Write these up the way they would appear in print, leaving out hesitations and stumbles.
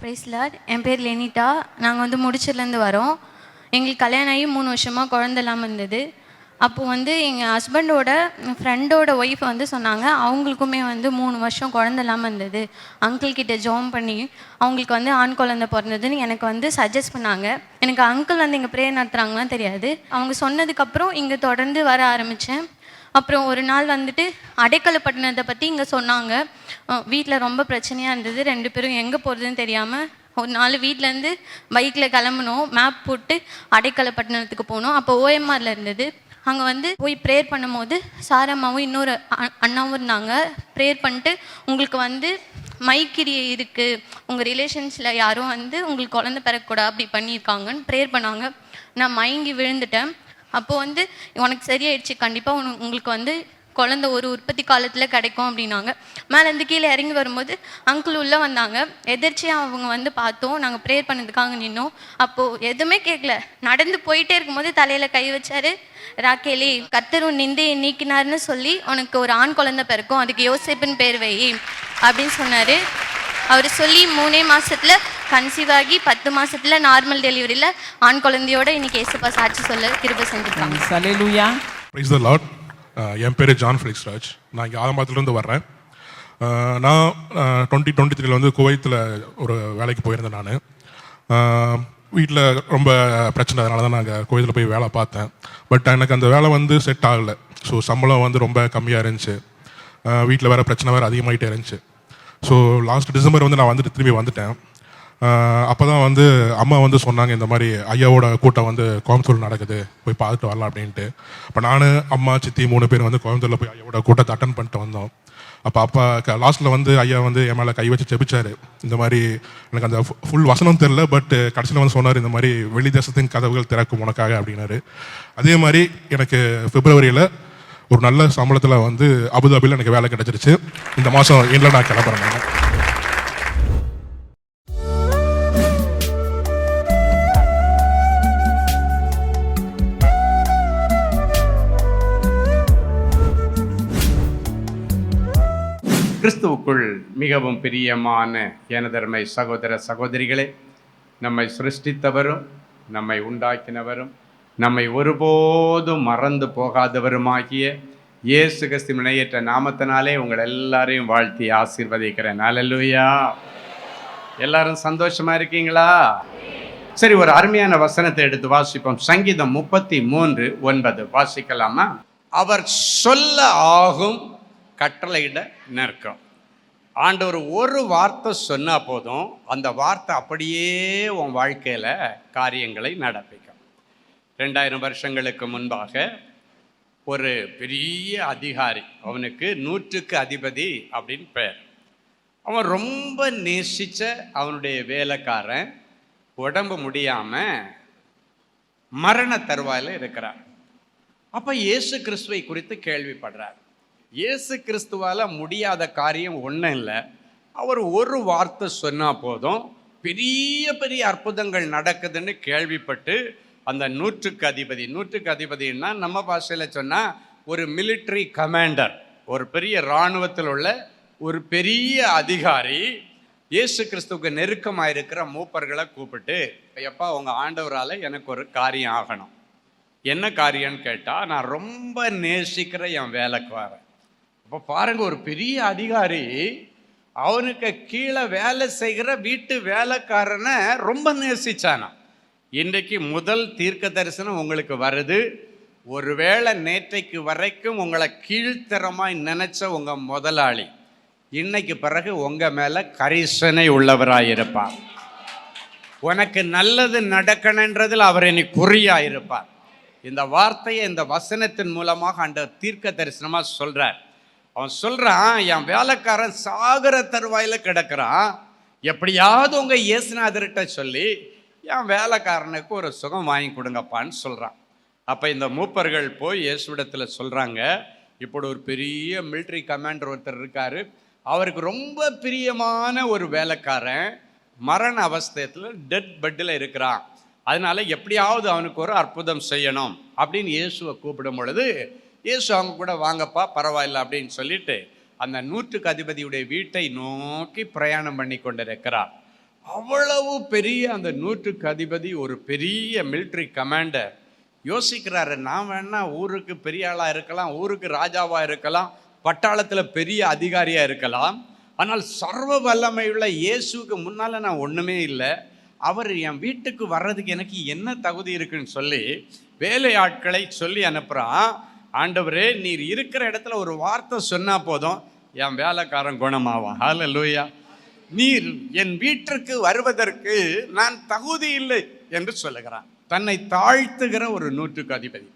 Price Lord. என் பேர் லெனிட்டா. நாங்கள் வந்து முடிச்சிலேருந்து வரோம். எங்களுக்கு கல்யாணம் ஆகி 3 வருஷமாக குழந்த இல்லாமல் இருந்தது. அப்போது வந்து எங்கள் ஹஸ்பண்டோட ஃப்ரெண்டோட ஒய்ஃப் வந்து சொன்னாங்க, அவங்களுக்குமே வந்து 3 வருஷம் குழந்த இல்லாமல் இருந்தது. அங்கிள் கிட்ட ஜெபம் பண்ணி அவங்களுக்கு வந்து ஆண் குழந்தை பிறந்ததுன்னு எனக்கு வந்து சஜஸ்ட் பண்ணாங்க. எனக்கு அங்கிள் வந்து இங்கே ப்ரேயர் நடத்துகிறாங்களாம் தெரியாது. அவங்க சொன்னதுக்கப்புறம் இங்கே தொடர்ந்து வர ஆரம்பித்தேன். அப்புறம் ஒரு நாள் வந்துட்டு அடைக்கலப்பட்டினத்தை பற்றி இங்கே சொன்னாங்க. வீட்டில் ரொம்ப பிரச்சனையாக இருந்தது. 2 பேரும் எங்கே போகிறதுன்னு தெரியாமல் ஒரு நாள் வீட்டிலேருந்து பைக்கில் கிளம்புனோம். மேப் போட்டு அடைக்கலப்பட்டினத்துக்கு போனோம். அப்போ ஓஎம்ஆரில் இருந்தது. அங்கே வந்து போய் ப்ரேயர் பண்ணும்போது சாரம்மாவும் இன்னொரு அண்ணாவும் இருந்தாங்க. ப்ரேயர் பண்ணிட்டு, உங்களுக்கு வந்து மைக்கிரி இருக்குது, உங்கள் ரிலேஷன்ஸில் யாரும் வந்து உங்களுக்கு குழந்தை பிறக்கூடாது அப்படி பண்ணியிருக்காங்கன்னு ப்ரேயர் பண்ணாங்க. நான் மயங்கி விழுந்துட்டேன். அப்போது வந்து உனக்கு சரியாயிடுச்சு, கண்டிப்பாக உங்களுக்கு வந்து குழந்த ஒரு உற்பத்தி காலத்தில் கிடைக்கும் அப்படின்னாங்க. மேலேருந்து கீழே இறங்கி வரும்போது அங்கிள் உள்ளே வந்தாங்க. எதிர்ச்சியாக அவங்க வந்து பார்த்தோம். நாங்கள் ப்ரேயர் பண்ணதுக்காக நின்னோம். அப்போது எதுவுமே கேட்கல, நடந்து போயிட்டே இருக்கும்போது தலையில் கை வச்சாரு. ராக்கேலி, கர்த்தர் உன் நிந்தையை நீக்கினார்னு சொல்லி உனக்கு ஒரு ஆண் குழந்தை பிறக்கும், அதுக்கு யோசேப்புன்னு பேர் வை அப்படின்னு சொன்னார். அவர் சொல்லி 3 மாதத்தில் கன்சீவ் ஆகி 10 மாதத்தில் நார்மல் டெலிவரியில் ஆண் குழந்தையோட இன்னைக்கு ஏசப்பா சாட்சி சொல்ல கிருபை செஞ்சுருக்காங்க. ஹல்லேலூயா. Praise the Lord. என் பேர் ஜான் ஃபெலிக்ஸ் ராஜ். நான் இங்கே ஆலம்பாக்கத்துலேருந்து வர்றேன். நான் 2023 வந்து குவைத்தில் ஒரு வேலைக்கு போயிருந்தேன். நான் வீட்டில் ரொம்ப பிரச்சனை, அதனால தான் நாங்கள் குவைத்தில் போய் வேலை பார்த்தேன். பட் எனக்கு அந்த வேலை வந்து செட் ஆகலை. ஸோ சம்பளம் வந்து ரொம்ப கம்மியாக இருந்துச்சு. வீட்டில் வேறு பிரச்சனை வேறு அதிகமாகிட்டே இருந்துச்சு. ஸோ லாஸ்ட் டிசம்பர் வந்து நான் வந்துட்டு திரும்பி வந்துட்டேன். அப்போ தான் வந்து அம்மா வந்து சொன்னாங்க, இந்த மாதிரி ஐயாவோட கூட்டம் வந்து கோயம்புத்தூர் நடக்குது, போய் பார்த்துட்டு வரலாம் அப்படின்ட்டு. இப்போ நான், அம்மா, சித்தி 3 பேர் வந்து கோயம்புத்தூரில் போய் ஐயாவோட கூட்டத்தை அட்டன் பண்ணிட்டு வந்தோம். அப்போ லாஸ்ட்டில் வந்து ஐயா வந்து என் மேலே கை வச்சு ஜெபிச்சார். இந்த மாதிரி எனக்கு அந்த ஃபுல் வசனம் தெரில, பட் கடைசியில் வந்து சொன்னார், இந்த மாதிரி வெளி தேசத்தின் கதவுகள் திறக்கும் உனக்காக அப்படின்னாரு. அதே மாதிரி எனக்கு பிப்ரவரியில் ஒரு நல்ல சம்பளத்தில் வந்து அபுதாபியில் எனக்கு வேலை கிடச்சிருச்சு. இந்த மாதம் எண்டில் நான் கிளம்புறேன். கிறிஸ்துவுக்குள் மிகவும் பிரியமான எனதருமை சகோதர சகோதரிகளே, நம்மை சிருஷ்டித்தவரும் நம்மை உண்டாக்கினவரும் நம்மை ஒருபோதும் மறந்து போகாதவருமாகிய இயேசு கிறிஸ்துவின் இணையற்ற நாமத்தினாலே உங்கள் எல்லாரையும் வாழ்த்தி ஆசீர்வதிக்கிறேன். அல்லேலூயா. எல்லாரும் சந்தோஷமா இருக்கீங்களா? சரி, ஒரு அருமையான வசனத்தை எடுத்து வாசிப்போம். சங்கீதம் 33:9 வாசிக்கலாமா? அவர் சொல்ல ஆகும், கட்டளையிட நிற்கும். ஆண்டவர் ஒரு வார்த்தை சொன்னா போதும், அந்த வார்த்தை அப்படியே உன் வாழ்க்கையில காரியங்களை நடப்பிக்கும். 2000 வருஷங்களுக்கு முன்பாக ஒரு பெரிய அதிகாரி, அவனுக்கு 100க்கு அதிபதி அப்படின்னு பெயர். அவன் ரொம்ப நேசிச்ச அவனுடைய வேலைக்காரன் உடம்பு முடியாம மரண தருவாயில இருக்கிறார். அப்ப இயேசு கிறிஸ்துவை குறித்து கேள்விப்படுறார். இயேசு கிறிஸ்துவால் முடியாத காரியம் ஒன்றும் இல்லை. அவர் ஒரு வார்த்தை சொன்னால் போதும் பெரிய பெரிய அற்புதங்கள் நடக்குதுன்னு கேள்விப்பட்டு அந்த 100க்கு அதிபதினா நம்ம பாஷையில் சொன்னால் ஒரு மிலிட்ரி கமாண்டர், ஒரு பெரிய இராணுவத்தில் உள்ள ஒரு பெரிய அதிகாரி, இயேசு கிறிஸ்துவுக்கு நெருக்கமாக இருக்கிற மூப்பர்களை கூப்பிட்டு, எப்பா உங்கள் ஆண்டவரால் எனக்கு ஒரு காரியம் ஆகணும். என்ன காரியம்னு கேட்டால், நான் ரொம்ப நேசிக்கிற என் வேலைக்காரன். அப்போ பாருங்க, ஒரு பெரிய அதிகாரி அவனுக்கு கீழே வேலை செய்கிற வீட்டு வேலைக்காரனை ரொம்ப நேசிச்சானா. இன்றைக்கு முதல் தீர்க்க தரிசனம் உங்களுக்கு வருது. ஒருவேளை நேற்றைக்கு வரைக்கும் உங்களை கீழ்த்தரமாய் நினைச்ச உங்க முதலாளி இன்னைக்கு பிறகு உங்க மேல கரிசனை உள்ளவராயிருப்பார். உனக்கு நல்லது நடக்கணுன்றதில் அவர் இனி குறியாயிருப்பார். இந்த வார்த்தையை இந்த வசனத்தின் மூலமாக அந்த தீர்க்க தரிசனமா சொல்றார். அவன் சொல்றான், என் வேலைக்காரன் சாகர தருவாயில கிடக்கிறான், எப்படியாவது உங்க இயேசுநாதர்கிட்ட சொல்லி என் வேலைக்காரனுக்கு ஒரு சுகம் வாங்கி கொடுங்கப்பான்னு சொல்றான். அப்ப இந்த மூப்பர்கள் போய் இயேசுவிடத்துல சொல்றாங்க, இப்படி ஒரு பெரிய மிலிட்ரி கமாண்டர் ஒருத்தர் இருக்காரு, அவருக்கு ரொம்ப பிரியமான ஒரு வேலைக்காரன் மரண அவஸ்தையத்தில் டெட் பெட்டில் இருக்கிறான், அதனால எப்படியாவது அவனுக்கு ஒரு அற்புதம் செய்யணும் அப்படின்னு இயேசுவை கூப்பிடும் பொழுது, இயேசு அவங்க கூட வாங்கப்பா பரவாயில்ல அப்படின்னு சொல்லிட்டு அந்த 100க்கு அதிபதியுடைய வீட்டை நோக்கி பிரயாணம் பண்ணி கொண்டிருக்கிறார். அவ்வளவு பெரிய அந்த 100க்கு அதிபதி, ஒரு பெரிய மிலிட்ரி கமாண்டர் யோசிக்கிறாரு, நான் வேணா ஊருக்கு பெரிய ஆளாக இருக்கலாம், ஊருக்கு ராஜாவாக இருக்கலாம், பட்டாளத்தில் பெரிய அதிகாரியாக இருக்கலாம், ஆனால் சர்வ வல்லமையுள்ள இயேசுக்கு முன்னால் நான் ஒன்றுமே இல்லை. அவர் என் வீட்டுக்கு வர்றதுக்கு எனக்கு என்ன தகுதி இருக்குன்னு சொல்லி வேலையாட்களை சொல்லி அனுப்புகிறான். ஆண்டவரே, நீர் இருக்கிற இடத்துல ஒரு வார்த்தை சொன்னால் போதும், என் வேலைக்காரன் குணமாவான். ஹல்லேலூயா. நீர் என் வீட்டிற்கு வருவதற்கு நான் தகுதி இல்லை என்று சொல்லுகிறான். தன்னை தாழ்த்துகிற ஒரு 100க்கு அதிபதி.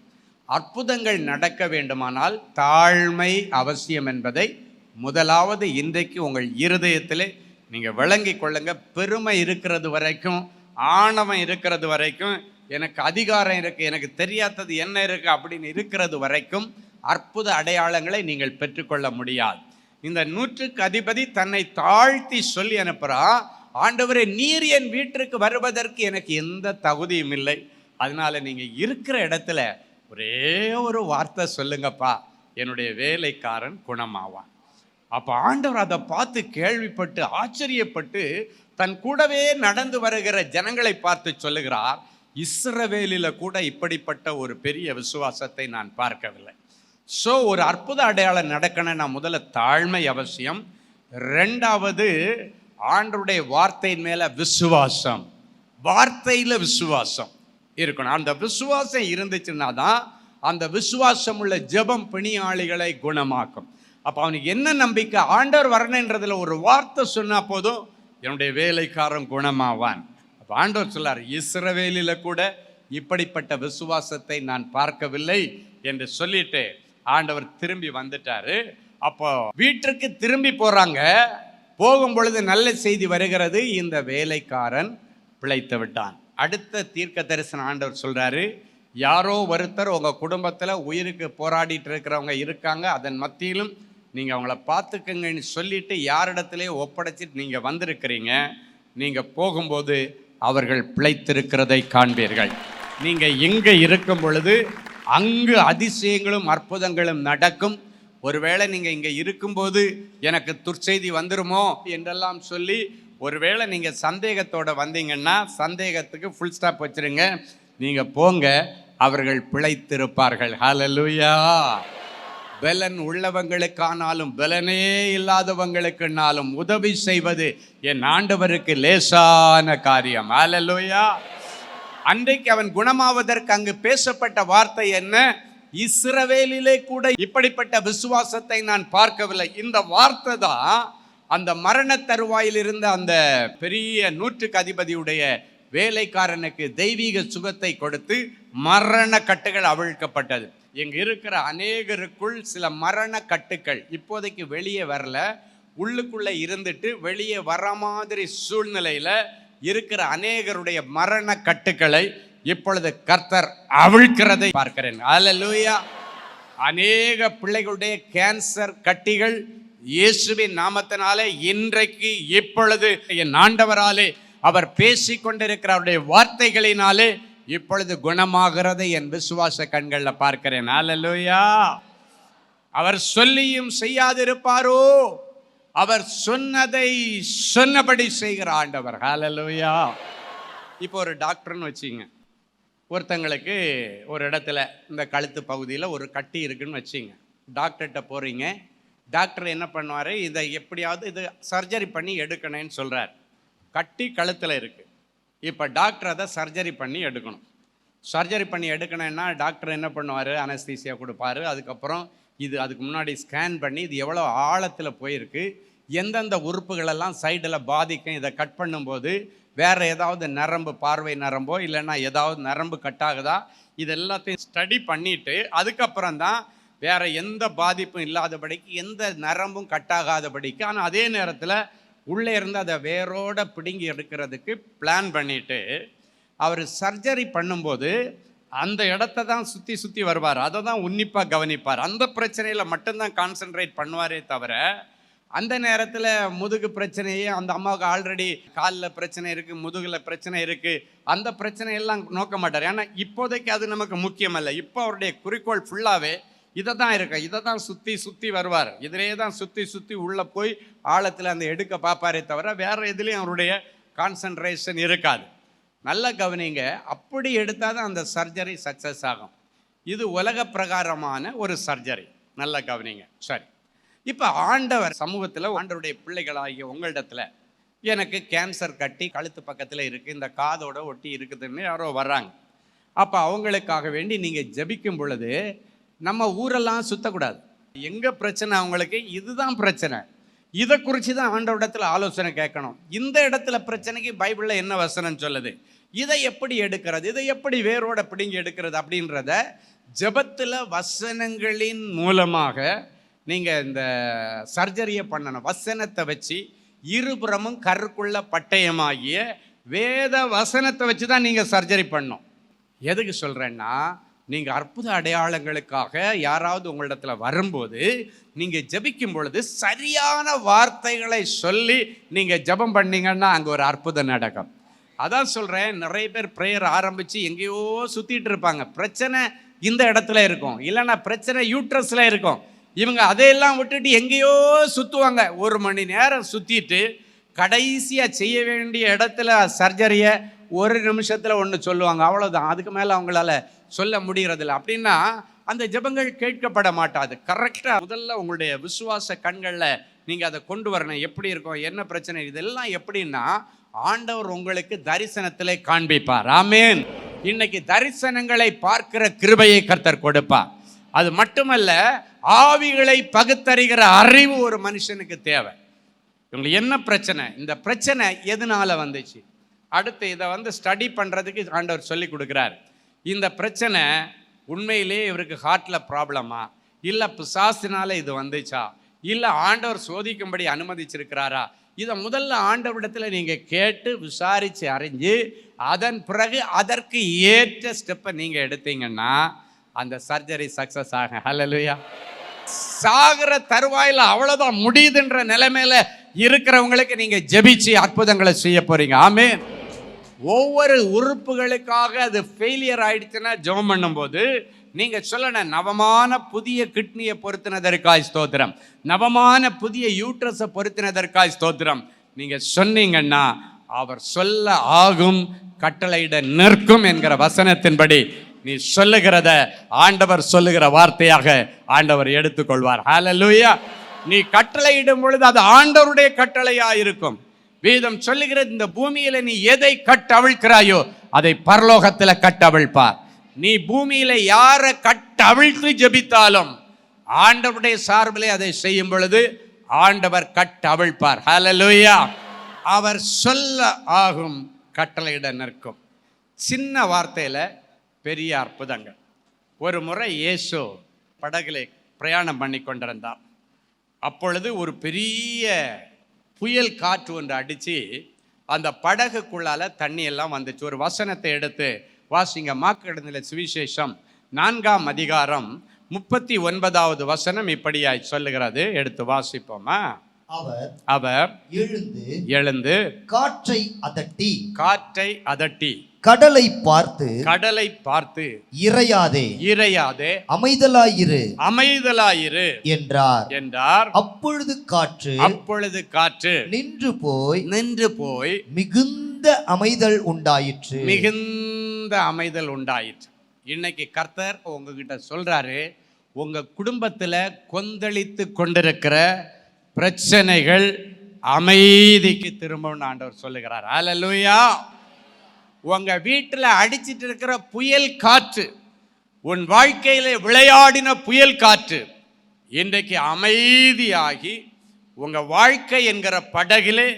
அற்புதங்கள் நடக்க வேண்டுமானால் தாழ்மை அவசியம் என்பதை முதலாவது இன்றைக்கு உங்கள் இருதயத்திலே நீங்கள் விளங்கி கொள்ளுங்க. பெருமை இருக்கிறது வரைக்கும், ஆணவம் இருக்கிறது வரைக்கும், எனக்கு அதிகாரம் இருக்குது, எனக்கு தெரியாதது என்ன இருக்குது அப்படின்னு இருக்கிறது வரைக்கும் அற்புத அடையாளங்களை நீங்கள் பெற்றுக்கொள்ள முடியாது. இந்த 100க்கு அதிபதி தன்னை தாழ்த்தி சொல்லி அனுப்புகிறான், ஆண்டவரே, நீர் என் வீட்டிற்கு வருவதற்கு எனக்கு எந்த தகுதியும் இல்லை, அதனால நீங்கள் இருக்கிற இடத்துல ஒரே ஒரு வார்த்தை சொல்லுங்கப்பா, என்னுடைய வேலைக்காரன் குணமாவான். அப்போ ஆண்டவர் அதை பார்த்து கேள்விப்பட்டு ஆச்சரியப்பட்டு தன் கூடவே நடந்து வருகிற ஜனங்களை பார்த்து சொல்லுகிறார், இஸ்ரவேலில் கூட இப்படிப்பட்ட ஒரு பெரிய விசுவாசத்தை நான் பார்க்கவில்லை. ஸோ ஒரு அற்புத அடையாளம் நடக்கணும்னா முதல்ல தாழ்மை அவசியம். ரெண்டாவது, ஆண்டவருடைய வார்த்தையின் மேலே விசுவாசம், வார்த்தையில் விசுவாசம் இருக்கணும். அந்த விசுவாசம் இருந்துச்சுன்னா தான் அந்த விசுவாசம் உள்ள ஜெபம் பிணியாளிகளை குணமாக்கும். அப்போ அவனுக்கு என்ன நம்பிக்கை? ஆண்டவர் வரணுன்றதுல ஒரு வார்த்தை சொன்னால் போதும், என்னுடைய வேலைக்காரன் குணமாவான். அப்போ ஆண்டவர் சொல்லார், இஸ்ரவேலில் கூட இப்படிப்பட்ட விசுவாசத்தை நான் பார்க்கவில்லை என்று சொல்லிட்டு ஆண்டவர் திரும்பி வந்துட்டாரு. அப்போ வீட்டிற்கு திரும்பி போறாங்க. போகும் பொழுது நல்ல செய்தி வருகிறது, இந்த வேலைக்காரன் பிழைத்து விட்டான். அடுத்த தீர்க்க தரிசன ஆண்டவர் சொல்றாரு, யாரோ ஒருத்தர் உங்க குடும்பத்தில் உயிருக்கு போராடிட்டு இருக்கிறவங்க இருக்காங்க, அதன் மத்தியிலும் நீங்க அவங்கள பார்த்துக்கங்கன்னு சொல்லிட்டு யாரிடத்திலே ஒப்படைச்சிட்டு நீங்க வந்திருக்கிறீங்க. நீங்க போகும்போது அவர்கள் பிழைத்திருக்கிறதை காண்பீர்கள். நீங்க எங்க இருக்கும் பொழுது அங்கு அதிசயங்களும் அற்புதங்களும் நடக்கும். ஒருவேளை நீங்க இங்க இருக்கும்போது எனக்கு துர்ச்செய்தி வந்துருமோ என்றெல்லாம் சொல்லி ஒருவேளை நீங்க சந்தேகத்தோட வந்தீங்கன்னா சந்தேகத்துக்கு ஃபுல் ஸ்டாப் வச்சிருங்க. நீங்க போங்க, அவர்கள் பிழைத்திருப்பார்கள். ஹல்லேலூயா. பலன் உள்ளவங்களுக்கானாலும் பலனே இல்லாதவங்களுக்குனாலும் உதவி செய்வது என் ஆண்டவருக்கு லேசான காரியம். ஹல்லேலூயா. அன்றைக்கு அவன் குணமாவதற்கு அங்கு பேசப்பட்ட வார்த்தை என்ன? இஸ்ரவேலிலே கூட இப்படிப்பட்ட விசுவாசத்தை நான் பார்க்கவில்லை. இந்த வார்த்தை தான் அந்த மரண தருவாயில் இருந்த அந்த பெரிய 100க்கு அதிபதியுடைய வேலைக்காரனுக்கு தெய்வீக சுகத்தை கொடுத்து மரண கட்டுகள் அவிழ்க்கப்பட்டது. இங்கு இருக்கிற அநேகருக்குள் சில மரண கட்டுக்கள் இப்போதைக்கு வெளியே வரல, உள்ளுக்குள்ள இருந்துட்டு வெளியே வர மாதிரி சூழ்நிலையில இருக்கிற அநேகருடைய மரண கட்டுக்களை இப்பொழுது கர்த்தர் அவிழ்க்கிறதை பார்க்கிறேன். அல்லேலூயா. அநேக பிள்ளைகளுடைய கேன்சர் கட்டிகள் இயேசுவின் நாமத்தினாலே இன்றைக்கு இப்பொழுது என் ஆண்டவராலே அவர் பேசிக்கொண்டிருக்கிற அவருடைய வார்த்தைகளினாலே இப்பொழுது குணமாகிறதை என் விசுவாச கண்களில் பார்க்கிறேன். அல்லேலூயா. அவர் சொல்லியும் செய்யாதிருப்பாரோ? அவர் சொன்னதை சொன்னபடி செய்கிற ஆண்டவர். ஹல்லேலூயா. இப்போ ஒரு டாக்டர்னு வச்சிங்க, ஒருத்தங்களுக்கு ஒரு இடத்துல இந்த கழுத்து பகுதியில் ஒரு கட்டி இருக்குன்னு வச்சிங்க. டாக்டர்கிட்ட போகிறீங்க. டாக்டர் என்ன பண்ணுவார்? இதை எப்படியாவது இது சர்ஜரி பண்ணி எடுக்கணும்னு சொல்கிறார். கட்டி கழுத்தில் இருக்குது. இப்போ டாக்டர் அதை சர்ஜரி பண்ணி எடுக்கணும். சர்ஜரி பண்ணி எடுக்கணும்னா டாக்டர் என்ன பண்ணுவார்? அனஸ்தீசியா கொடுப்பாரு. அதுக்கப்புறம் அதுக்கு முன்னாடி ஸ்கேன் பண்ணி இது எவ்வளோ ஆழத்தில் போயிருக்கு, எந்தெந்த உறுப்புகளெல்லாம் சைடில் பாதிக்கும், இதை கட் பண்ணும்போது வேறு ஏதாவது நரம்பு, பார்வை நரம்போ இல்லைன்னா ஏதாவது நரம்பு கட்டாகுதா, இது எல்லாத்தையும் ஸ்டடி பண்ணிவிட்டு அதுக்கப்புறம் தான் வேறு எந்த பாதிப்பும் இல்லாதபடிக்கு, எந்த நரம்பும் கட்டாகாதபடிக்கு, ஆனால் அதே நேரத்தில் உள்ளே இருந்து அதை வேரோட பிடுங்கி எடுக்கிறதுக்கு பிளான் பண்ணிவிட்டு அவர் சர்ஜரி பண்ணும்போது அந்த இடத்த தான் சுற்றி சுற்றி வருவார். அதை தான் உன்னிப்பாக கவனிப்பார். அந்த பிரச்சனையில் மட்டும்தான் கான்சென்ட்ரேட் பண்ணுவாரே தவிர அந்த நேரத்தில் முதுகு பிரச்சனையே, அந்த அம்மாவுக்கு ஆல்ரெடி காலில் பிரச்சனை இருக்குது, முதுகில் பிரச்சனை இருக்குது, அந்த பிரச்சனையெல்லாம் நோக்க மாட்டார். ஏன்னா இப்போதைக்கு அது நமக்கு முக்கியமல்ல. இப்போ அவருடைய குறிக்கோள் ஃபுல்லாகவே இதை தான் இருக்கு. இதை தான் சுற்றி சுற்றி வருவார். இதிலே தான் சுற்றி சுற்றி உள்ளே போய் ஆழத்தில் அந்த எடுக்க பார்ப்பாரே தவிர வேறு எதுலேயும் அவருடைய கான்சன்ட்ரேஷன் இருக்காது. நல்ல கவனிங்க, அப்படி எடுத்தால் தான் அந்த சர்ஜரி சக்ஸஸ் ஆகும். இது உலக பிரகாரமான ஒரு சர்ஜரி. நல்ல கவனிங்க. சரி, இப்போ ஆண்டவர் சமூகத்தில் ஆண்டவருடைய பிள்ளைகளாகிய உங்களிடத்தில் எனக்கு கேன்சர் கட்டி கழுத்து பக்கத்தில் இருக்குது, இந்த காதோட ஒட்டி இருக்குதுன்னு யாரோ வர்றாங்க. அப்போ அவங்களுக்காக வேண்டி நீங்கள் ஜெபிக்கும் பொழுது நம்ம ஊரெல்லாம் சுற்றக்கூடாது. எங்கே பிரச்சனை அவங்களுக்கு இதுதான் பிரச்சனை, இதை குறித்து தான் ஆண்டவரிடத்தில் ஆலோசனை கேட்கணும். இந்த இடத்துல பிரச்சனைக்கு பைபிளில் என்ன வசனம் சொல்லுது, இதை எப்படி எடுக்கிறது, இதை எப்படி வேரோட பிடுங்கி எடுக்கிறது அப்படின்றத ஜெபத்தில் வசனங்களின் மூலமாக நீங்கள் இந்த சர்ஜரியை பண்ணணும். வசனத்தை வச்சு இருபுறமும் கருக்குள்ள பட்டயமாகிய வேத வசனத்தை வச்சு தான் நீங்கள் சர்ஜரி பண்ணணும். எதுக்கு சொல்கிறேன்னா, நீங்கள் அற்புத அடையாளங்களுக்காக யாராவது உங்களிடத்தில் வரும்போது நீங்கள் ஜெபிக்கும் பொழுது சரியான வார்த்தைகளை சொல்லி நீங்கள் ஜெபம் பண்ணீங்கன்னா அங்கே ஒரு அற்புதம் நடக்கும். அதான் சொல்கிறேன், நிறைய பேர் ப்ரேயர் ஆரம்பித்து எங்கேயோ சுற்றிட்டு இருப்பாங்க. பிரச்சனை இந்த இடத்துல இருக்கும், இல்லைன்னா பிரச்சனை யூட்ரஸில் இருக்கும். இவங்க அதையெல்லாம் விட்டுட்டு எங்கேயோ சுற்றுவாங்க. 1 மணி நேரம் சுற்றிட்டு கடைசியாக செய்ய வேண்டிய இடத்துல சர்ஜரியை 1 நிமிஷத்தில் ஒன்று சொல்லுவாங்க, அவ்வளோதான். அதுக்கு மேலே அவங்களால சொல்ல முடிகிறதில்ல. அப்படின்னா அந்த ஜெபங்கள் கேட்கப்பட மாட்டாது. கரெக்டாக முதல்ல உங்களுடைய விசுவாச கண்களில் நீங்கள் அதை கொண்டு வரணும். எப்படி இருக்கும், என்ன பிரச்சனை, இதெல்லாம் எப்படின்னா ஆண்டவர் உங்களுக்கு தரிசனத்திலே காண்பிப்பார். ஆமேன். இன்னைக்கு தரிசனங்களை பார்க்கிற கிருபையை கர்த்தர் கொடுப்பார். அது மட்டுமல்ல, ஆவிகளை பகுத்தறிகிற அறிவு ஒரு மனுஷனுக்கு தேவை. உங்களுக்கு என்ன பிரச்சனை, இந்த பிரச்சனை எதனால வந்துச்சு, அடுத்து இதை ஸ்டடி பண்ணுறதுக்கு ஆண்டவர் சொல்லி கொடுக்குறார். இந்த பிரச்சனை உண்மையிலே இவருக்கு ஹார்ட்டில் ப்ராப்ளமா, இல்லை பிசாசினால இது வந்துச்சா, இல்லை ஆண்டவர் சோதிக்கும்படி அனுமதிச்சிருக்கிறாரா, இதை முதல்ல ஆண்டவரிடத்தில் நீங்கள் கேட்டு விசாரித்து அறிஞ்சு அதன் பிறகு அதற்கு ஏற்ற ஸ்டெப்பை நீங்கள் எடுத்தீங்கன்னா அந்த சர்ஜரி சக்ஸஸ் ஆகும். ஹல்லேலூயா. சாகிற தருவாயில் அவ்வளோதான், முடியுதுன்ற நிலைமையில இருக்கிறவங்களுக்கு நீங்கள் ஜெபிச்சு அற்புதங்களை செய்ய போறீங்க. ஆமென். ஒவ்வொரு உறுப்புகளுக்காக அது ஃபெயிலியர் ஆயிடுச்சுன்னா ஜெபம் பண்ணும்போது நீங்கள் சொல்லணும், நவமான புதிய கிட்னியை பொருத்தினதற்காய் ஸ்தோத்திரம், நவமான புதிய யூட்ரஸை பொருத்தினதற்காய் ஸ்தோத்திரம். நீங்கள் சொன்னீங்கன்னா அவர் சொல்ல ஆகும், கட்டளையிட நிற்கும் என்கிற வசனத்தின்படி நீ சொல்லுகிறத ஆண்டவர் சொல்லுகிற வார்த்தையாக ஆண்டவர் எடுத்துக்கொள்வார். ஹல்லேலூயா. நீ கட்டளையிடும் பொழுது அது ஆண்டவருடைய கட்டளையா இருக்கும். வேதம் சொல்லுகிறது, இந்த பூமியில நீ எதை கட்டவிழ்க்கிறாயோ அதை பரலோகத்தில் கட்டவிழ்ப்பார். நீ பூமியில யாரை கட்டவிழ்த்து ஜெபித்தாலும் ஆண்டவருடைய சார்பிலே அதை செய்யும் பொழுது ஆண்டவர் கட்டவிழ்ப்பார். ஹல்லேலூயா. அவர் சொல்ல ஆகும், கட்டளையிட நிற்கும். சின்ன வார்த்தையில பெரிய அற்புதங்கள். ஒரு முறை இயேசு படகுல பிரயாணம் பண்ணி கொண்டிருந்தார். அப்பொழுது ஒரு பெரிய புயல் காற்று ஒன்று அடித்து அந்த படகுக்குள்ளால தண்ணி எல்லாம் வந்துச்சு. ஒரு வசனத்தை எடுத்து வாசிங்க. மார்க் எழுதின சுவிசேஷம் 4ஆம் அதிகாரம் 39வது வசனம் இப்படியாய் சொல்லுகிறது. எடுத்து வாசிப்போமா? அவர் எழுந்து காற்றை அதட்டி கடலை பார்த்து இறையாதே அமைதலாயிரு என்றார். அப்பொழுது காற்று நின்று போய் மிகுந்த அமைதல் உண்டாயிற்று. இன்னைக்கு கர்த்தர் உங்ககிட்ட சொல்றாரு, உங்க குடும்பத்துல கொந்தளித்து கொண்டிருக்கிற பிரச்சனைகள் அமைதிக்கு திரும்பவும் ஆண்டவர் சொல்லுகிறார். ஹல்லேலூயா. உங்க வீட்டில் அடிச்சிட்டு இருக்கிற புயல் காற்று, உன் வாழ்க்கையில விளையாடின புயல் காற்று இன்றைக்கு அமைதியாகி உங்க வாழ்க்கை என்கிற படகிலே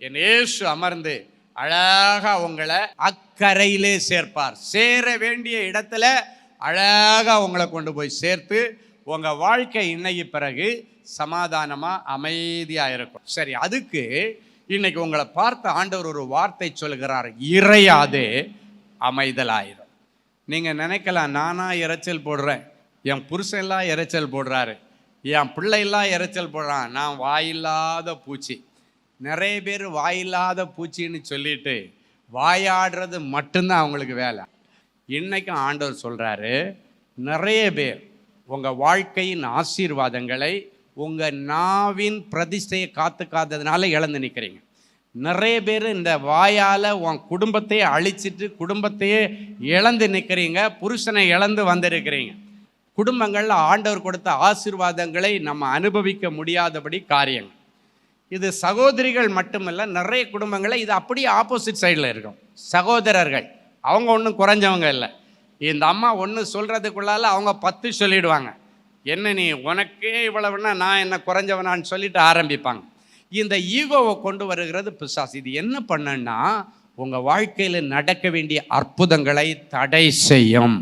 என் இயேசு அமர்ந்து அழகா உங்களை அக்கரையிலே சேர்ப்பார். சேர வேண்டிய இடத்துல அழகா உங்களை கொண்டு போய் சேர்த்து உங்க வாழ்க்கை இன்னைக்கு பிறகு சமாதானமா அமைதியா இருக்கும். சரி, அதுக்கு இன்னைக்கு உங்களை பார்த்த ஆண்டவர் ஒரு வார்த்தை சொல்லுகிறார், இறையாதே அமைதலாயிரும். நீங்க நினைக்கலாம், நானா இறைச்சல் போடுறேன், என் புருஷன்லாம் இறைச்சல் போடுறாரு, என் பிள்ளைலாம் இறைச்சல் போடுறான், நான் வாயில்லாத பூச்சி. நிறைய பேர் வாயில்லாத பூச்சின்னு சொல்லிட்டு வாயாடுறது மட்டும்தான் அவங்களுக்கு வேலை. இன்னைக்கும் ஆண்டவர் சொல்றாரு, நிறைய பேர் உங்க வாழ்க்கையின் ஆசீர்வாதங்களை உங்க நாவின் பிரதிஷ்டையை காத்துக்காததுனால இழந்து நிற்கிறீங்க. நிறைய பேர் இந்த வாயால் உன் குடும்பத்தையே அழிச்சிட்டு குடும்பத்தையே இழந்து நிற்கிறீங்க, புருஷனை இழந்து வந்திருக்கிறீங்க. குடும்பங்களில் ஆண்டவர் கொடுத்த ஆசீர்வாதங்களை நம்ம அனுபவிக்க முடியாதபடி காரியங்கள். இது சகோதரிகள் மட்டுமல்ல, நிறைய குடும்பங்களில் இது அப்படியே ஆப்போசிட் சைடில் இருக்கும். சகோதரர்கள் அவங்க ஒன்றும் குறைஞ்சவங்க இல்லை. இந்த அம்மா ஒன்று சொல்கிறதுக்குள்ளால அவங்க 10 சொல்லிடுவாங்க. என்ன நீ உனக்கே இவ்வளவுன்னா நான் என்ன குறைஞ்சவனான்னு சொல்லிட்டு ஆரம்பிப்பாங்க. இந்த ஈகோவை கொண்டு வருகிறது பிசாசு. இது என்ன பண்ணன்னா உங்கள் வாழ்க்கையில் நடக்க வேண்டிய அற்புதங்களை தடை செய்யும்.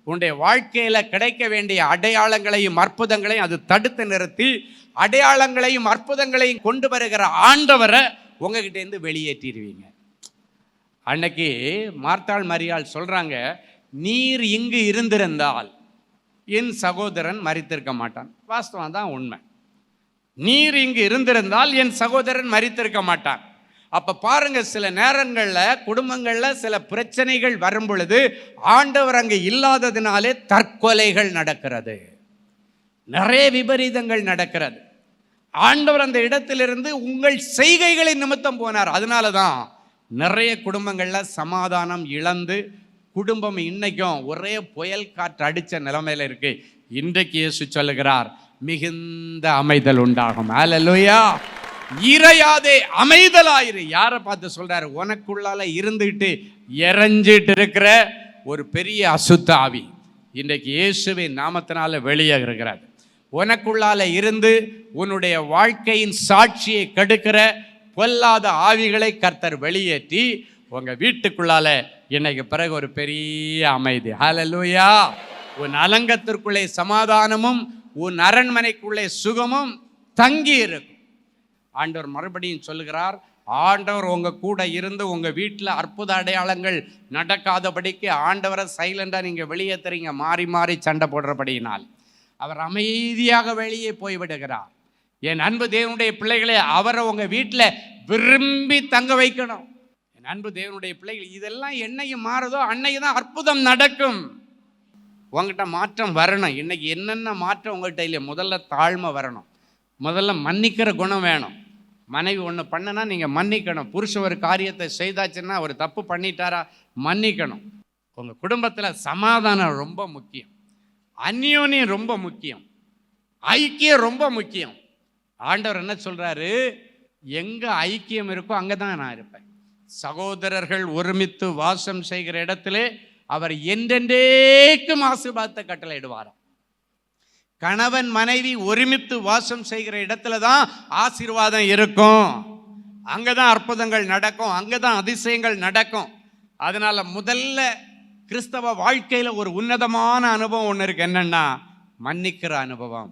உன்னுடைய வாழ்க்கையில் கிடைக்க வேண்டிய அடையாளங்களையும் அற்புதங்களையும் அது தடுத்து நிறுத்தி அடையாளங்களையும் அற்புதங்களையும் கொண்டு வருகிற ஆண்டவரை உங்ககிட்டேருந்து வெளியேற்றிடுவீங்க. அன்னைக்கு மார்த்தாள் மரியாள் சொல்கிறாங்க, நீர் இங்கு இருந்திருந்தால் என் சகோதரன் மரித்திருக்க மாட்டான். வாஸ்தவம் தான், உண்மை. நீர் இங்கு இருந்திருந்தால் என் சகோதரன் மரித்திருக்க மாட்டான். அப்போ பாருங்க, சில நேரங்களில் குடும்பங்களில் சில பிரச்சனைகள் வரும் பொழுது ஆண்டவர் அங்கே இல்லாததினாலே தற்கொலைகள் நடக்கிறது, நிறைய விபரீதங்கள் நடக்கிறது. ஆண்டவர் அந்த இடத்திலிருந்து உங்கள் செய்கைகளின் நிமித்தம் போனார். அதனால தான் நிறைய குடும்பங்களில் சமாதானம் இழந்து குடும்பம் இன்னைக்கும் ஒரே புயல் காற்று அடித்த நிலைமையில் இருக்கு. இன்றைக்கு இயேசு சொல்லுகிறார், மிகுந்த அமைதல் உண்டாகும். அல்லேலூயா. இறையாதே அமைதலாயிரு. யாரை பார்த்து சொல்றாரு? உனக்குள்ளால இருந்துட்டு இறைஞ்சிட்டு இருக்கிற ஒரு பெரிய அசுத்த ஆவி இன்றைக்கு இயேசுவின் நாமத்தினால வெளியே இருக்கிறார். உனக்குள்ளால இருந்து உன்னுடைய வாழ்க்கையின் சாட்சியை கெடுக்கிற பொல்லாத ஆவிகளை கர்த்தர் வெளியேற்றி உங்க வீட்டுக்குள்ளால இன்னைக்கு பிறகு ஒரு பெரிய அமைதி. ஹல்லேலூயா. உன் அலங்கத்திற்குள்ளே சமாதானமும் உன் அரண்மனைக்குள்ளே சுகமும் தங்கி இருக்கும். ஆண்டவர் மறுபடியும் சொல்லுகிறார், ஆண்டவர் உங்க கூட இருந்து உங்க வீட்டில் அற்புத அடையாளங்கள் நடக்காதபடிக்கு ஆண்டவரை சைலண்டா நீங்க வெளியேற்றுறீங்க, மாறி மாறி சண்டை போடுறபடியினால். அவர் அமைதியாக வெளியே போய்விடுகிறார். என் அன்பு தேவனுடைய பிள்ளைகளே, அவரை உங்க வீட்டில் விரும்பி தங்க வைக்கணும். என் அன்பு தேவனுடைய பிள்ளைகள், இதெல்லாம் என்னைக்கு மாறுதோ அன்னைக்கு தான் அற்புதம் நடக்கும். உங்கள்கிட்ட மாற்றம் வரணும். இன்னைக்கு என்னென்ன மாற்றம் உங்கள்கிட்ட இல்லை? முதல்ல தாழ்மை வரணும், முதல்ல மன்னிக்கிற குணம் வேணும். மனைவி ஒன்று பண்ணனா நீங்கள் மன்னிக்கணும். புருஷன் ஒரு காரியத்தை செய்தாச்சுன்னா ஒரு தப்பு பண்ணிட்டாரா மன்னிக்கணும். உங்கள் குடும்பத்தில் சமாதானம் ரொம்ப முக்கியம், அந்யோன்யம் ரொம்ப முக்கியம், ஐக்கியம் ரொம்ப முக்கியம். ஆண்டவர் என்ன சொல்கிறாரு? எங்கே ஐக்கியம் இருக்கோ அங்கே தான் நான் இருப்பேன். சகோதரர்கள் ஒருமித்து வாசம் செய்கிற இடத்திலே அவர் என்றென்றேக்கும் ஆசீர்வாதத்தை கட்டளையிடுவாராம். கணவன் மனைவி ஒருமித்து வாசம் செய்கிற இடத்துல தான் ஆசீர்வாதம் இருக்கும். அங்கதான் அற்புதங்கள் நடக்கும், அங்கதான் அதிசயங்கள் நடக்கும். அதனால முதல்ல கிறிஸ்தவ வாழ்க்கையில ஒரு உன்னதமான அனுபவம் ஒன்று இருக்கு. என்னன்னா மன்னிக்கிற அனுபவம்.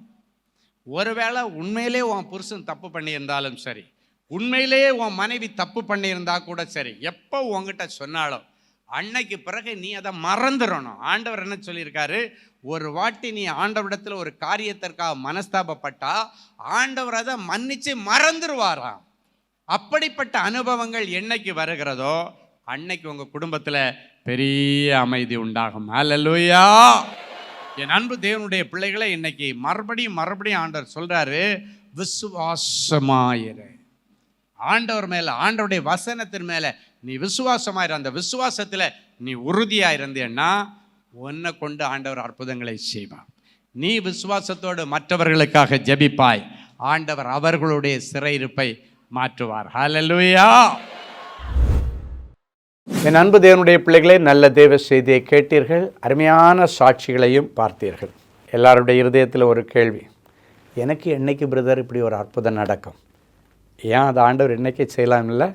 ஒருவேளை உண்மையிலே உன் புருஷன் தப்பு பண்ணியிருந்தாலும் சரி, உண்மையிலேயே உன் மனைவி தப்பு பண்ணியிருந்தா கூட சரி, எப்போ உங்ககிட்ட சொன்னாலும் அன்னைக்கு பிறகு நீ அதை மறந்துடணும். ஆண்டவர் என்ன சொல்லியிருக்காரு? ஒரு வாட்டி நீ ஆண்டவரிடத்தில் ஒரு காரியத்திற்காக மனஸ்தாபப்பட்டா ஆண்டவர் அதை மன்னிச்சு மறந்துடுவாராம். அப்படிப்பட்ட அனுபவங்கள் என்னைக்கு வருகிறதோ அன்னைக்கு உங்க குடும்பத்தில் பெரிய அமைதி உண்டாகும். அல்லேலூயா. என் அன்பு தேவனுடைய பிள்ளைகளை, இன்னைக்கு மறுபடியும் ஆண்டவர் சொல்றாரு, விசுவாசமாயிரு. ஆண்டவர் மேல, ஆண்டவருடைய வசனத்தின் மேல நீ விசுவாசமாயிரு. அந்த விசுவாசத்தில் நீ உறுதியா இருந்தேன்னா உன்னை கொண்டு ஆண்டவர் அற்புதங்களை செய்வார். நீ விசுவாசத்தோடு மற்றவர்களுக்காக ஜெபிப்பாய், ஆண்டவர் அவர்களுடைய சிறையிருப்பை மாற்றுவார். ஹல்லேலூயா. என் அன்பு தேவனுடைய பிள்ளைகளே, நல்ல தேவ செய்தியை கேட்டீர்கள், அருமையான சாட்சிகளையும் பார்த்தீர்கள். எல்லாருடைய இருதயத்தில் ஒரு கேள்வி, எனக்கு என்னைக்கு பிரதர் இப்படி ஒரு அற்புதம் நடக்கும்? ஏன் அது ஆண்டவர் என்னைக்கு செய்யலாம் இல்லை?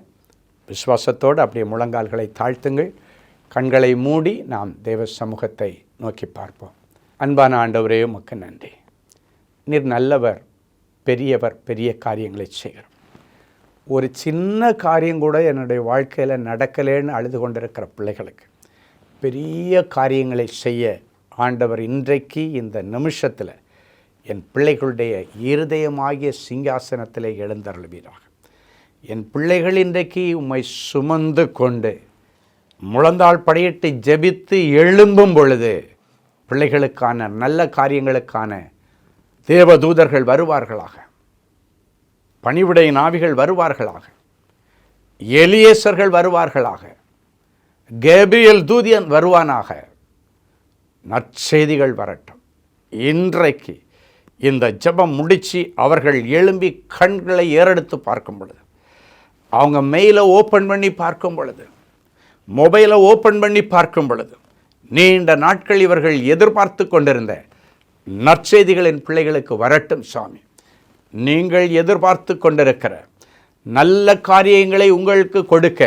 விசுவாசத்தோடு அப்படியே முழங்கால்களை தாழ்த்துங்கள், கண்களை மூடி நாம் தேவ சமூகத்தை நோக்கி பார்ப்போம். அன்பான ஆண்டவரே, உமக்கு நன்றி. நீர் நல்லவர், பெரியவர், பெரிய காரியங்களை செய்கிறோம். ஒரு சின்ன காரியம் கூட என்னுடைய வாழ்க்கையில் நடக்கலேன்னு அழுது கொண்டிருக்கிற பிள்ளைகளுக்கு பெரிய காரியங்களை செய்ய ஆண்டவர் இன்றைக்கு இந்த நிமிஷத்தில் என் பிள்ளைகளுடைய இருதயமாகிய சிங்காசனத்தில் எழுந்தருள்வீராக. என் பிள்ளைகள் இன்றைக்கு உம்மை சுமந்து கொண்டு முழந்தாள் படியிட்டு ஜெபித்து எழும்பும் பொழுது பிள்ளைகளுக்கான நல்ல காரியங்களுக்கான தேவதூதர்கள் வருவார்களாக, பணிவிடை ஆவிகள் வருவார்களாக. எலியேசர்கள் வருவார்களாக, கேப்ரியல் தூதியன் வருவானாக. நற்செய்திகள் வரட்டும். இன்றைக்கு இந்த ஜெபம் முடித்து அவர்கள் எழும்பி கண்களை ஏறெடுத்து பார்க்கும் பொழுது, அவங்க மெயிலை ஓப்பன் பண்ணி பார்க்கும் பொழுது, மொபைலை ஓப்பன் பண்ணி பார்க்கும் பொழுது, நீண்ட நாட்கள் இவர்கள் எதிர்பார்த்து கொண்டிருந்த நற்செய்திகளின் பிள்ளைகளுக்கு வரட்டும் சாமி. நீங்கள் எதிர்பார்த்து கொண்டிருக்கிற நல்ல காரியங்களை உங்களுக்கு கொடுக்க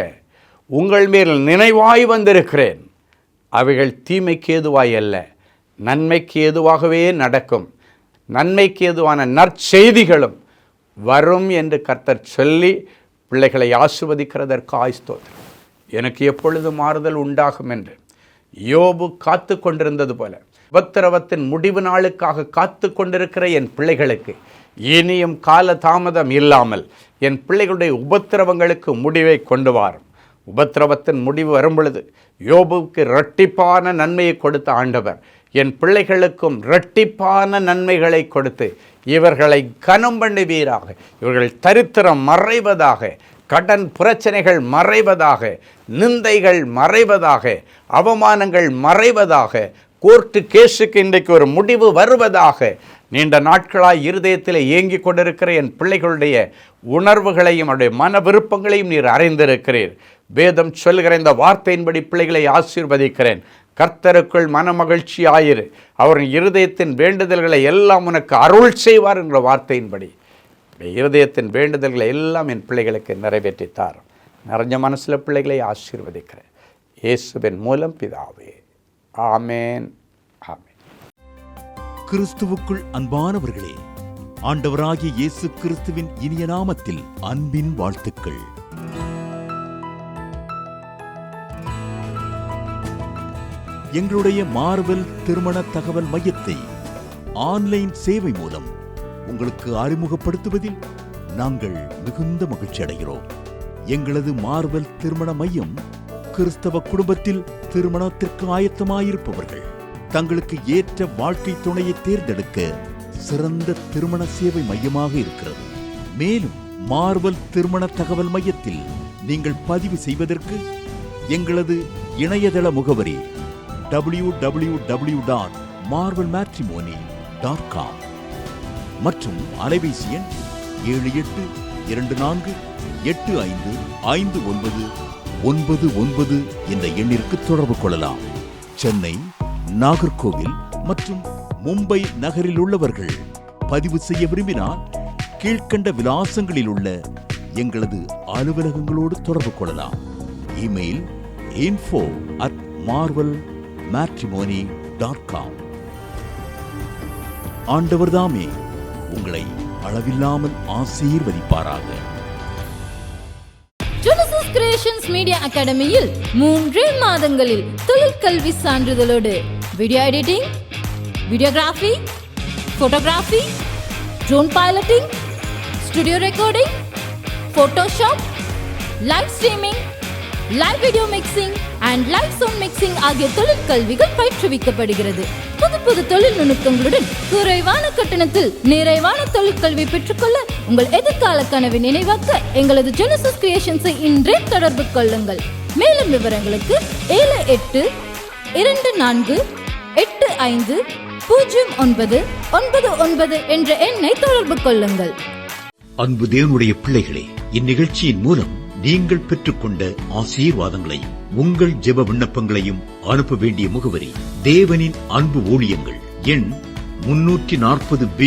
உங்கள் மேல் நினைவாய் வந்திருக்கிறேன். அவைகள் தீமைக்கு ஏதுவாய் அல்ல, நன்மைக்கு ஏதுவாகவே நடக்கும். நன்மைக்கு ஏதுவான நற்செய்திகளும் வரும் என்று கர்த்தர் சொல்லி பிள்ளைகளை ஆசீர்வதிக்கிறதற்கு ஸ்தோத்திரம். எனக்கு எப்பொழுது மாறுதல் உண்டாகும் என்று யோபு காத்து கொண்டிருந்தது போல, உபத்திரவத்தின் முடிவு நாளுக்காக காத்து கொண்டிருக்கிற என் பிள்ளைகளுக்கு இனியும் கால தாமதம் இல்லாமல் என் பிள்ளைகளுடைய உபத்திரவங்களுக்கு முடிவை கொண்டு வாரும். உபத்திரவத்தின் முடிவு வரும் பொழுது யோபுவுக்கு இரட்டிப்பான நன்மையை கொடுத்த ஆண்டவர் என் பிள்ளைகளுக்கும் இரட்டிப்பான நன்மைகளை கொடுத்து இவர்களை கனம் பண்ணுவீராக. இவர்கள் தரித்திரம் மறைவதாக, கடன் பிரச்சனைகள் மறைவதாக, நிந்தைகள் மறைவதாக, அவமானங்கள் மறைவதாக, கோர்ட்டு கேஸுக்கு இன்றைக்கு ஒரு முடிவு வருவதாக. நீண்ட நாட்களாய் இருதயத்தில் ஏங்கி கொண்டிருக்கிற என் பிள்ளைகளுடைய உணர்வுகளையும் அவருடைய மன விருப்பங்களையும் நீர் அறிந்திருக்கிறீர். வேதம் சொல்கிற இந்த வார்த்தையின்படி பிள்ளைகளை ஆசீர்வதிக்கிறேன். கர்த்தருக்குள் மன மகிழ்ச்சி ஆயிரு, அவரின் இருதயத்தின் வேண்டுதல்களை எல்லாம் உனக்கு அருள் செய்வார் என்ற வார்த்தையின்படி இருதயத்தின் வேண்டுதல்களை எல்லாம் என் பிள்ளைகளுக்கு நிறைவேற்றித்தார். நிறைஞ்ச மனசில் பிள்ளைகளை ஆசீர்வதிக்கிறேன் இயேசுவின் மூலம் பிதாவே. ஆமேன், ஆமேன். கிறிஸ்துவுக்குள் அன்பானவர்களே, ஆண்டவராகிய இயேசு கிறிஸ்துவின் இனிய நாமத்தில் அன்பின் வாழ்த்துக்கள். எங்களுடைய மார்வெல் திருமண தகவல் மையத்தை ஆன்லைன் சேவை மூலம் உங்களுக்கு அறிமுகப்படுத்துவதில் நாங்கள் மிகுந்த மகிழ்ச்சி அடைகிறோம். எங்களது மார்வெல் திருமண மையம் கிறிஸ்தவ குடும்பத்தில் திருமணத்திற்கு ஆயத்தமாயிருப்பவர்கள் தங்களுக்கு ஏற்ற வாழ்க்கை துணையை தேர்ந்தெடுக்க சிறந்த திருமண சேவை மையமாக இருக்கிறது. மேலும் மார்வெல் திருமண தகவல் மையத்தில் நீங்கள் பதிவு செய்வதற்கு எங்களது இணையதள முகவரி www.marvelmatrimony.com மற்றும் அலைபேசி எண் 7824855999 என்ற எண்ணிற்கு தொடர்பு கொள்ளலாம். சென்னை, நாகர்கோவில் மற்றும் மும்பை நகரில் உள்ளவர்கள் பதிவு செய்ய விரும்பினால் கீழ்க்கண்ட விலாசங்களில் உள்ள எங்களது அலுவலகங்களோடு தொடர்பு கொள்ளலாம். Email info@marvelmatrimony.com. ஆண்டவர்தாமே உங்களை அளவில்லாமல் ஆசீர்வதிப்பாராக. Genesis Creations Media Academy-யில் 3 மாதங்களில் தொழிற்கல்வி சான்றிதழோடு video editing, videography, photography, drone piloting, studio recording, Photoshop, live streaming, live video mixing and live sound mixing ஆகிய தொழிற்கல்விகள் பயிற்றுவிக்கப்படுகிறது. புது தொழில் நுணுக்கங்களுடன் குறைவான கட்டணத்தில் நிறைவான தொழிற்கல்வி பெற்றுக்கொள்ள உங்கள் எதிர்கால கனவை நினைவாக்க எங்களது ஜெனசிஸ் கிரியேஷன்ஸை இன்றே தொடர்பு கொள்ளுங்கள். மேலும் விவரங்களுக்கு 7824850999 என்ற எண்ணை தொடர்பு கொள்ளுங்கள். அன்பு தேவனுடைய பிள்ளைகளே, இந்நிகழ்ச்சியின் மூலம் நீங்கள் பெற்றுக்கொண்ட ஆசீர்வாதங்களையும் உங்கள் ஜெப விண்ணப்பங்களையும் அனுப்ப வேண்டிய முகவரி தேவனின் அன்பு ஊழியங்கள், எண் 340B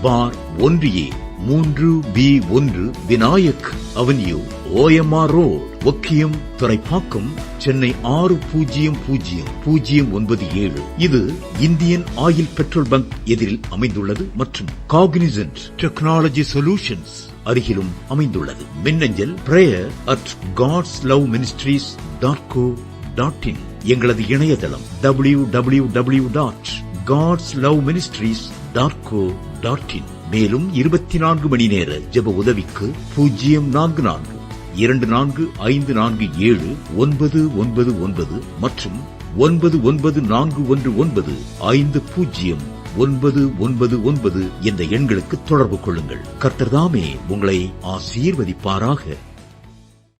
பார் 1A 3B1 Vinayak avenue, OMR road, Okkiyam, Thoraipakkam, Chennai 600097. இது இந்தியன் ஆயில் பெட்ரோல் பங்க் எதிரில் அமைந்துள்ளது மற்றும் காக்னிசன்ட் டெக்னாலஜி சொல்யூஷன்ஸ் அருகிலும் அமைந்துள்ளது. மின்னஞ்சல் prayer@godsloveministries.co.in. எங்களது இணையதளம் www.godsloveministries.co.in. மேலும் 24 மணி நேர ஜெப உதவிக்கு 04454479999 மற்றும் 9941950999 என்ற எண்களுக்கு தொடர்பு கொள்ளுங்கள். கர்த்தர் தாமே உங்களை ஆசீர்வதிப்பாராக.